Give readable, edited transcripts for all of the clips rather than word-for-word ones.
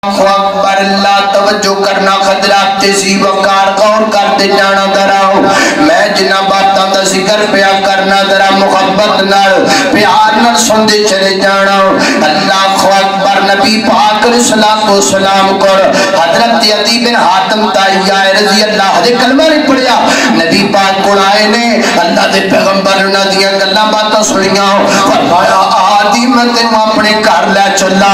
اکبر اللہ توجہ کرنا خطرات تیزی وقار غور کرتے جانا دراؤ میں جنہ باتاں دا ذکر پیا کرنا درا محبت نال پیار نال سندے چلے جانا اللہ اکبر نبی پاک علیہ الصلوۃ والسلام کو حضرت عدی بن حاتم تائیہ رضی اللہ دے کلمہ نہیں پڑھیا نبی پاک کو آئے نے اللہ دے پیغمبر نہ دیاں گلاں باتاں سنیاں فرمایا آدی میں تینوں اپنے گھر لے چلا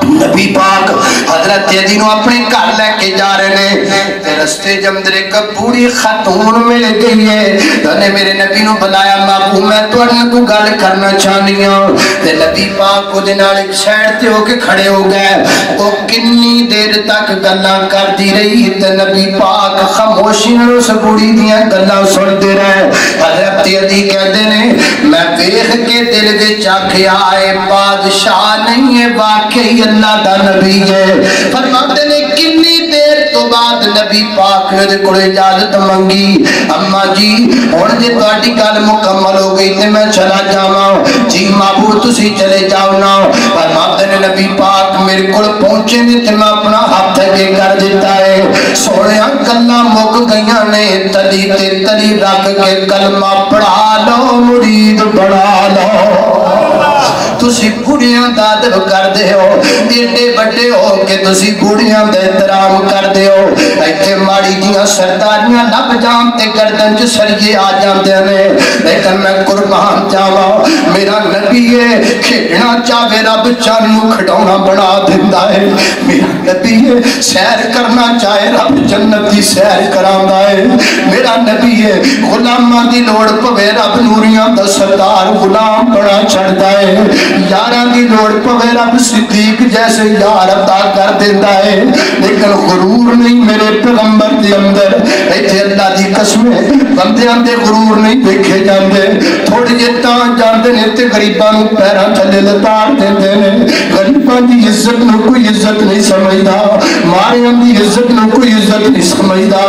نبی پاک حضرت عدی نو اپنے گھر لے کے جا رہے ہیں تے رستے جمدر ایک بوڑھی خاتون مل گئی ہے نے میرے نبی نو بلایا بابو میں تواڈے کو گل کرنا چاہنی ہوں تے نبی پاک کو دے نال ایک سائیڈ تے ہو کے کھڑے ہو گئے او کنی دیر تک گلاں کردی رہی تے نبی پاک خاموشی نال اس بوڑھی دیاں گلاں سنتے رہے حضرت عدی کہندے نے میں ویکھ کے دل وچ آکھیا اے بادشاہ نہیں ہے واقعی اللہ دا نبی ہے فرماتے نے کنی دیر تو بعد نبی پاک نے دے کول اجازت منگی اما جی ہن جے تہاڈی گل مکمل ہو گئی تے میں چلا جاواں جی معبود تسی چلے جاؤ نا فرماتے نے نبی پاک میرے کول پہنچے نے تے میں اپنا ہاتھ اگے کر دیتا ہے سونیا گلاں مک گئیاں نے تلی تے تلی رکھ کے کلمہ پڑھا لو مرید بنا لو تسی بڑیاں دا ادب کر دے ہو ایڈے بڑے ہو کہ تسی بڑیاں دا احترام کر دے ہو ایتھے ماڑی دیاں سرداریاں لب جان تے گردن چ سریے آ جاندے نے لیکن میں قربان جاواں میرا نبی ہے کھیڈنا چاہے رب چن نو کھڈاونا بنا دیندا ہے میرا نبی ہے سیر کرنا چاہے رب جنت دی سیر کراندا ہے میرا نبی ہے غلاماں دی لوڑ پوے رب نوریاں دا سردار غلام بنا چھڑدا ہے یاراں دی لوڑ پوے رب صدیق جیسے یار عطا کر دیندا ہے لیکن غرور نہیں میرے پیغمبر دے اندر ایتھے اللہ دی قسم بندیاں دے غرور نہیں دیکھے جاندے تھوڑی جے تاں جاندے نے تے غریباں نوں پیراں تھلے لتاڑ دیندے نے غریباں دی عزت نوں کوئی عزت نہیں سمجھدا ماریاں دی عزت نوں کوئی عزت نہیں سمجھدا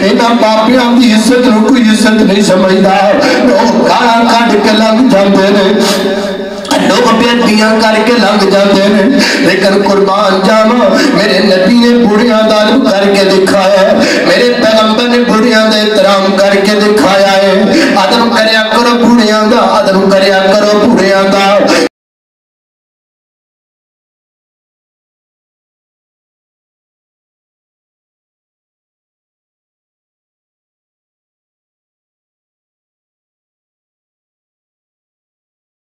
انہاں پاپیاں دی عزت نوں کوئی عزت نہیں سمجھدا لوگ گالاں کڈ کے لنگ جاندے نے لوگ بیعتیاں کر کے لنگ جاتے ہیں لیکن قربان جاواں میرے نبی نے بڑیاں دا ادب کر کے دکھایا ہے میرے پیغمبر نے بڑیاں دا احترام کر کے دکھایا ہے ادب کریا کرو بڑیاں دا ادب کریا کرو